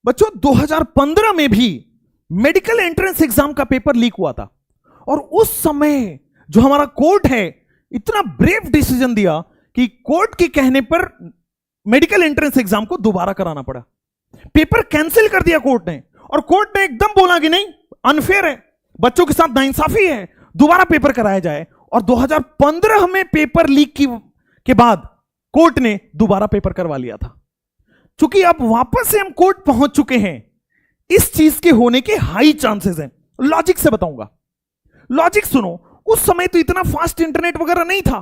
बच्चों 2015 में भी मेडिकल एंट्रेंस एग्जाम का पेपर लीक हुआ था और उस समय जो हमारा कोर्ट है इतना ब्रेव डिसीजन दिया कि कोर्ट के कहने पर मेडिकल एंट्रेंस एग्जाम को दोबारा कराना पड़ा। पेपर कैंसिल कर दिया कोर्ट ने और कोर्ट ने एकदम बोला कि नहीं, अनफेयर है, बच्चों के साथ नाइंसाफी है, दोबारा पेपर कराया जाए। और 2015 में पेपर लीक के बाद कोर्ट ने दोबारा पेपर करवा लिया था। चूंकि अब वापस से हम कोर्ट पहुंच चुके हैं, इस चीज के होने के हाई चांसेस हैं। लॉजिक से बताऊंगा, लॉजिक सुनो। उस समय तो इतना फास्ट इंटरनेट वगैरह नहीं था।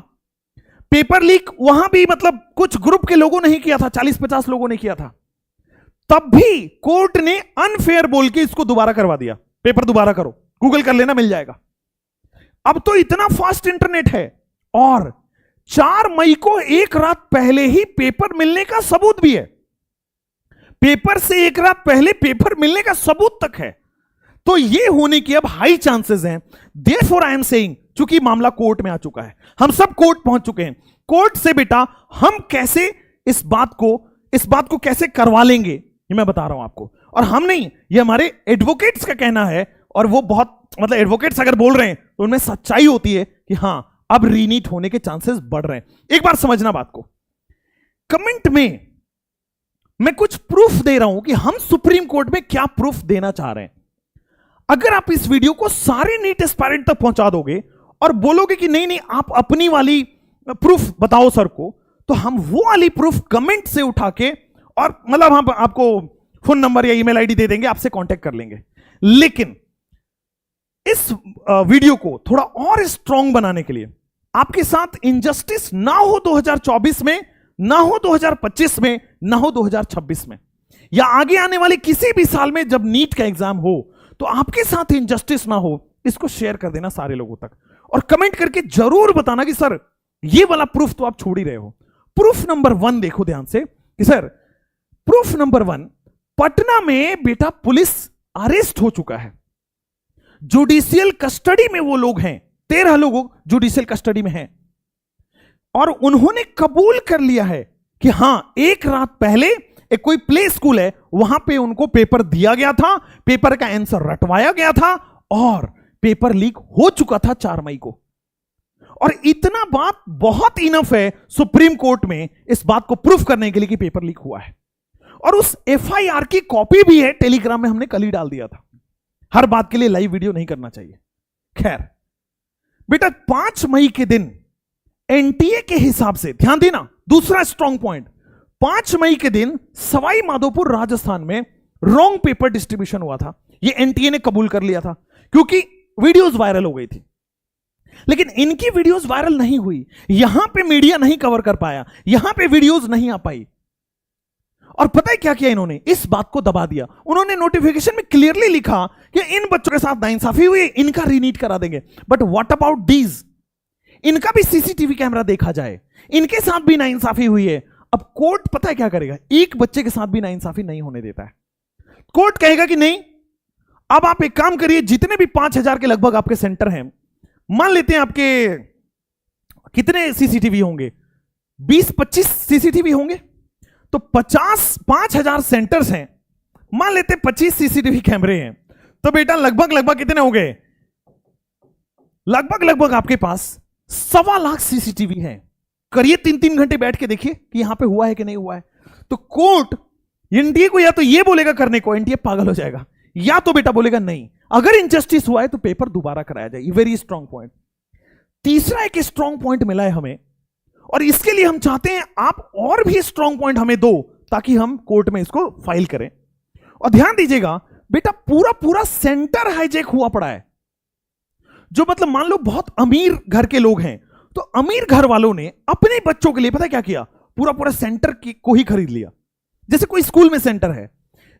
पेपर लीक वहां भी मतलब कुछ ग्रुप के लोगों ने ही किया था, 40-50 लोगों ने किया था। तब भी कोर्ट ने अनफेयर बोल के इसको दोबारा करवा दिया। पेपर दोबारा करो, गूगल कर लेना, मिल जाएगा। अब तो इतना फास्ट इंटरनेट है और 4 मई को एक रात पहले ही पेपर मिलने का सबूत भी है। पेपर से एक रात पहले पेपर मिलने का सबूत तक है। तो यह होने की अब हाई चांसेस हैं। देयरफॉर आई एम सेइंग, चूंकि मामला कोर्ट में आ चुका है, हम सब कोर्ट पहुंच चुके हैं, कोर्ट से बेटा हम कैसे इस बात को कैसे करवा लेंगे ये मैं बता रहा हूं आपको। और हम नहीं, ये हमारे एडवोकेट्स का कहना है और वो बहुत मतलब एडवोकेट्स अगर बोल रहे हैं तो उनमें सच्चाई होती है कि हां अब रीनीट होने के चांसेस बढ़ रहे हैं। एक बार समझना बात को। कमेंट में मैं कुछ प्रूफ दे रहा हूं कि हम सुप्रीम कोर्ट में क्या प्रूफ देना चाह रहे हैं। अगर आप इस वीडियो को सारे नीट एस्पायरेंट तक पहुंचा दोगे और बोलोगे कि नहीं नहीं आप अपनी वाली प्रूफ बताओ सर को, तो हम वो वाली प्रूफ कमेंट से उठा के और मतलब हम आपको फोन नंबर या ईमेल आईडी दे देंगे, आपसे कांटेक्ट कर लेंगे। लेकिन इस वीडियो को थोड़ा और स्ट्रांग बनाने के लिए, आपके साथ इनजस्टिस ना हो 2024 में, ना हो 2025 में, ना हो 2026 में, या आगे आने वाले किसी भी साल में जब नीट का एग्जाम हो, तो आपके साथ इनजस्टिस ना हो। इसको शेयर कर देना सारे लोगों तक और कमेंट करके जरूर बताना कि सर ये वाला प्रूफ तो आप छोड़ ही रहे हो। प्रूफ नंबर 1 देखो ध्यान से कि सर प्रूफ नंबर 1, पटना में बेटा पुलिस अरेस्ट हो चुका है। जुडिशियल कस्टडी में वो लोग हैं, 13 लोग जुडिशियल कस्टडी में हैं और उन्होंने कबूल कर लिया है कि हां एक रात पहले एक कोई प्ले स्कूल है वहां पे उनको पेपर दिया गया था, पेपर का आंसर रटवाया गया था और पेपर लीक हो चुका था 4 मई को। और इतना बात बहुत इनफ है सुप्रीम कोर्ट में इस बात को प्रूफ करने के लिए कि पेपर लीक हुआ है। और उस एफआईआर की कॉपी भी है, टेलीग्राम में हमने कल ही डाल दिया था। हर बात के लिए लाइव वीडियो नहीं करना चाहिए। खैर बेटा 5 मई के दिन एनटीए के हिसाब से, ध्यान देना दूसरा स्ट्रॉन्ग पॉइंट, 5 मई के दिन सवाई माधोपुर राजस्थान में रॉन्ग पेपर डिस्ट्रीब्यूशन हुआ था। यह एनटीए ने कबूल कर लिया था क्योंकि वीडियोस वायरल हो गई थी। लेकिन इनकी वीडियोस वायरल नहीं हुई, यहां पे मीडिया नहीं कवर कर पाया, यहां पे वीडियोस नहीं आ पाई। और पता है क्या किया इन्होंने? इस बात को दबा दिया। उन्होंने नोटिफिकेशन में क्लियरली लिखा कि इन बच्चों के साथ नाइंसाफी हुई, इनका रीनीट करा देंगे। But what about these? इनका भी सीसीटीवी कैमरा देखा जाए, इनके साथ भी नाइंसाफी हुई है। अब कोर्ट पता है क्या करेगा? एक बच्चे के साथ भी नाइंसाफी नहीं होने देता है। कोर्ट कहेगा कि नहीं, अब आप एक काम करिए, जितने भी 5000 के लगभग आपके सेंटर हैं, मान लेते हैं आपके कितने सीसीटीवी होंगे, 20-25 सीसीटीवी होंगे, तो 5000 सेंटर्स हैं, मान लेते 25 सीसीटीवी कैमरे हैं, तो बेटा लगभग कितने हो गए? लगभग आपके पास 1.25 लाख सीसीटीवी हैं। करिए 3-3 घंटे बैठ के देखिए कि यहां पे हुआ है कि नहीं हुआ है। तो कोर्ट एनटीए को या तो ये बोलेगा करने को, एनटीए पागल हो जाएगा, या तो बेटा बोलेगा नहीं, अगर इनजस्टिस हुआ है तो पेपर दोबारा कराया जाए। Very strong point. तीसरा एक स्ट्रांग पॉइंट मिला है हमें और इसके लिए हम चाहते हैं आप और भी स्ट्रांग पॉइंट हमें दो ताकि हम कोर्ट में इसको फाइल करें। और ध्यान दीजिएगा बेटा, पूरा सेंटर हाईजैक हुआ पड़ा है। जो मतलब मान लो बहुत अमीर घर के लोग हैं, तो अमीर घर वालों ने अपने बच्चों के लिए पता है क्या किया? पूरा सेंटर को ही खरीद लिया। जैसे कोई स्कूल में सेंटर है,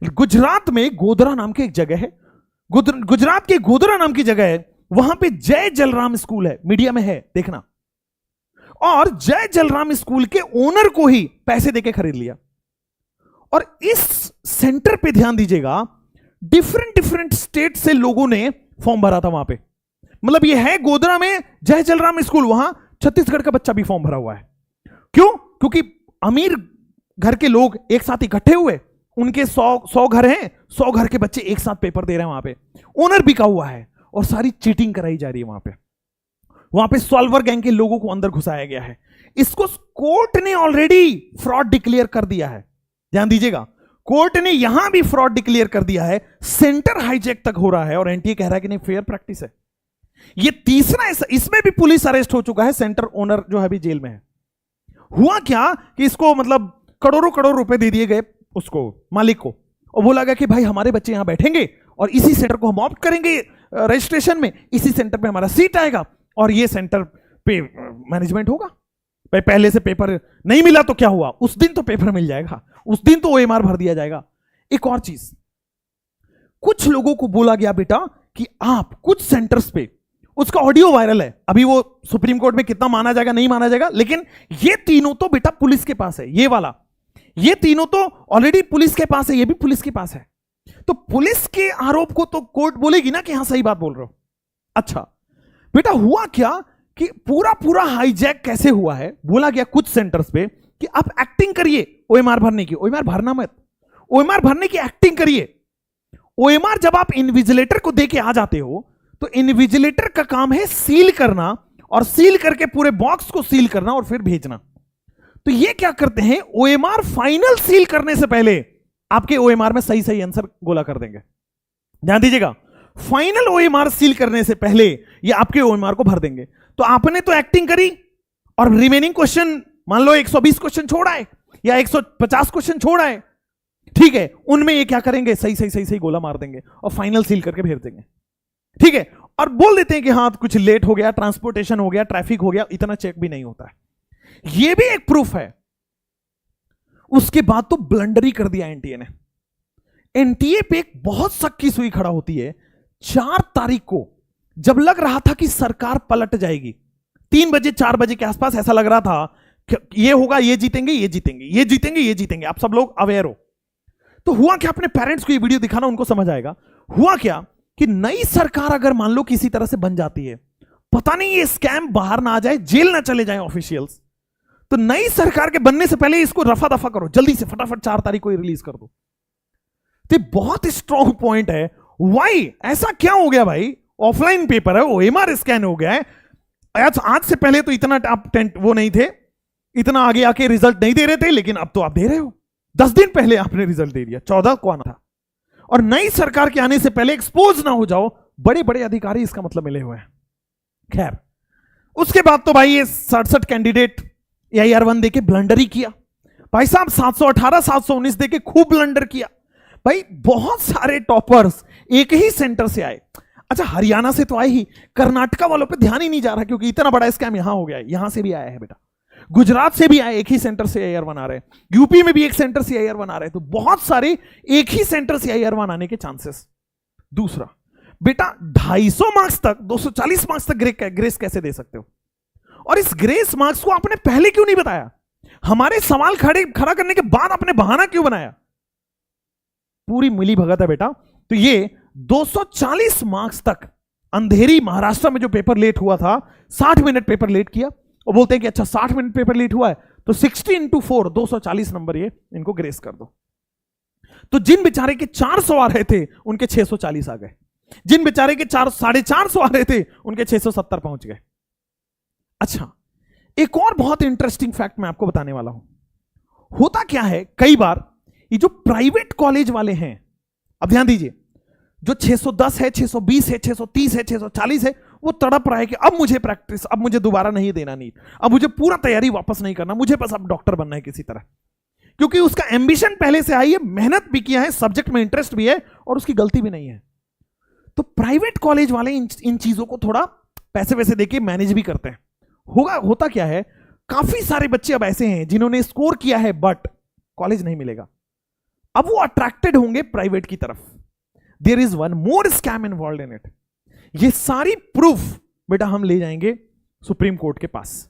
गुजरात में गोधरा नाम की एक जगह है, गुजरात के गोधरा नाम की जगह है, वहां पे जय जलराम स्कूल है, मीडिया में है देखना। और जय जलराम स्कूल के ओनर को ही पैसे देके खरीद लिया। और इस सेंटर पे ध्यान दीजिएगा, डिफरेंट स्टेट से लोगों ने फॉर्म भरा था वहां पे। मतलब ये है गोधरा में जय जलराम स्कूल, वहां छत्तीसगढ़ का बच्चा भी फॉर्म भरा हुआ है। क्यों? क्योंकि अमीर घर के लोग एक साथ इकट्ठे हुए उनके 100 घर हैं, 100 घर के बच्चे एक साथ पेपर दे रहे हैं, वहां पे ओनर बिका हुआ है और सारी चीटिंग कराई जा रही है। वहां पे सॉल्वर गैंग के लोगों को अंदर घुसाया गया है। इसको कोर्ट ने ऑलरेडी फ्रॉड डिक्लेयर कर दिया है। ध्यान दीजिएगा, कोर्ट ने यहां भी फ्रॉड डिक्लेयर कर दिया है, सेंटर हाईजैक तक हो रहा है और एनटीए कह रहा है कि नहीं फेयर प्रैक्टिस है। ये तीसरा, इसमें भी पुलिस अरेस्ट हो चुका है, सेंटर ओनर जो है अभी जेल में है। हुआ क्या कि इसको मतलब करोड़ों रुपए दे दिए गए उसको, मालिक को, और बोला गया कि भाई हमारे बच्चे यहां बैठेंगे और इसी सेंटर को हम ऑप्ट करेंगे रजिस्ट्रेशन में, इसी सेंटर पे हमारा सीट आएगा और ये सेंटर पे मैनेजमेंट होगा। भाई पहले से पेपर नहीं मिला तो क्या हुआ, उस दिन तो पेपर मिल जाएगा, उस दिन तो ओएमआर भर दिया जाएगा। एक और चीज, कुछ लोगों को बोला गया बेटा कि आप कुछ सेंटर्स पे, उसका ऑडियो वायरल है, अभी वो सुप्रीम कोर्ट में कितना माना जाएगा नहीं माना जाएगा, लेकिन ये तीनों तो बेटा पुलिस के पास है, ये वाला, ये तीनों तो ऑलरेडी पुलिस के पास है, ये भी पुलिस के पास है। तो पुलिस के आरोप को तो कोर्ट बोलेगी ना कि हां सही बात बोल रहे हो। अच्छा बेटा, हुआ क्या कि पूरा हाईजैक कैसे हुआ है, बोला गया कुछ सेंटर्स पे कि आप एक्टिंग करिए ओएमआर भरने की, ओएमआर भरना मत, ओएमआर भरने की एक्टिंग करिए। ओएमआर जब आप इन्विजिलेटर को देके आ जाते हो तो इन्विजिलेटर का काम है सील करना, और सील करके पूरे बॉक्स को सील करना और फिर भेजना। तो ये क्या करते हैं, ओएमआर फाइनल सील करने से पहले आपके ओएमआर में सही आंसर गोला कर देंगे। ध्यान दीजिएगा, फाइनल ओएमआर सील करने से पहले ये आपके ओएमआर को भर देंगे। तो आपने तो एक्टिंग करी और रिमेनिंग क्वेश्चन, मान लो 120 क्वेश्चन छोड़ा है या 150 क्वेश्चन छोड़ा है, ठीक है, उनमें ये क्या करेंगे, सही गोला मार देंगे और फाइनल सील करके भेज देंगे। ठीक है, और बोल देते हैं कि हाँ कुछ लेट हो गया, ट्रांसपोर्टेशन हो गया, ट्रैफिक हो गया, इतना चेक भी नहीं होता है। यह भी एक प्रूफ है। उसके बाद तो ब्लंडर ही कर दिया एनटीए ने। एनटीए पे एक बहुत सख्ती सुई खड़ा होती है। 4 तारीख को जब लग रहा था कि सरकार पलट जाएगी, 3 बजे 4 बजे के आसपास ऐसा लग रहा था कि ये होगा, ये जीतेंगे, ये जीतेंगे, ये जीतेंगे, ये जीतेंगे, आप सब लोग अवेयर हो। तो हुआ क्या, अपने पेरेंट्स को ये वीडियो दिखाना, उनको समझ आएगा। हुआ क्या कि नई सरकार अगर मान लो किसी तरह से बन जाती है, पता नहीं ये स्कैम बाहर ना आ जाए, जेल ना चले जाए ऑफिशियल्स, तो नई सरकार के बनने से पहले इसको रफा दफा करो, जल्दी से फटाफट 4 तारीख को रिलीज कर दो। तो बहुत स्ट्रॉन्ग पॉइंट है। वाई, ऐसा क्या हो गया भाई, ऑफलाइन पेपर है, ओएमआर स्कैन हो गया है, आज से पहले तो इतना आप वो नहीं थे, इतना आगे आके रिजल्ट नहीं दे रहे थे, लेकिन अब तो आप दे रहे हो। 10 दिन पहले आपने रिजल्ट दे दिया, 14 को आना था, और नई सरकार के आने से पहले एक्सपोज ना हो जाओ। बड़े बड़े अधिकारी इसका मतलब मिले हुए हैं। खैर, उसके बाद तो भाई ये 67 कैंडिडेट AIR-1 देके ब्लंडर ही किया भाई साहब, 718 719 देके खूब ब्लंडर किया भाई। बहुत सारे टॉपर्स एक ही सेंटर से आए। अच्छा, हरियाणा से तो आए ही, कर्नाटका वालों पे ध्यान ही नहीं जा रहा क्योंकि इतना बड़ा स्कैम यहां हो गया है, यहां से भी आया है बेटा, गुजरात से भी आए, एक ही सेंटर से AIR-1 आ रहे हैं, यूपी में भी एक सेंटर से AIR-1 आ रहे हैं। तो बहुत सारे एक ही सेंटर से AIR-1 आने के चांसेस। दूसरा बेटा, 250 मार्क्स तक, 240 मार्क्स तक ग्रेस कैसे दे सकते हो, और इस ग्रेस मार्क्स को आपने पहले क्यों नहीं बताया? हमारे सवाल खड़ा करने के बाद आपने बहाना क्यों बनाया? पूरी मिली भगत है बेटा। तो ये 240 मार्क्स तक अंधेरी महाराष्ट्र में जो पेपर लेट हुआ था, 60 मिनट पेपर लेट किया, और बोलते हैं कि अच्छा 60 मिनट पेपर लेट हुआ है तो 60 × 4 240 नंबर, ये इनको ग्रेस कर दो। तो जिन बेचारे के 400 आ रहे थे उनके 640 आ गए, जिन बेचारे के 450 आ रहे थे उनके 670 पहुंच गए। अच्छा, एक और बहुत इंटरेस्टिंग फैक्ट मैं आपको बताने वाला हूं। होता क्या है, कई बार ये जो प्राइवेट कॉलेज वाले हैं, अब ध्यान दीजिए, जो 610 है, 620 है, 630 है, 640 है, वो तड़प रहा है कि अब मुझे प्रैक्टिस, अब मुझे दोबारा नहीं देना नीट, अब मुझे पूरा तैयारी वापस नहीं करना, मुझे बस अब डॉक्टर बनना है किसी तरह, क्योंकि उसका एम्बिशन पहले से आई है, मेहनत भी किया है, सब्जेक्ट में इंटरेस्ट भी है और उसकी गलती भी नहीं है। तो प्राइवेट कॉलेज वाले इन चीजों को थोड़ा पैसे वैसे देके मैनेज भी करते हैं। होता क्या है, काफी सारे बच्चे अब ऐसे हैं जिन्होंने स्कोर किया है बट कॉलेज नहीं मिलेगा, अब वो अट्रैक्टेड होंगे प्राइवेट की तरफ। There is one more scam involve in it. ये सारी प्रूफ बेटा हम ले जाएंगे सुप्रीम कोर्ट के पास।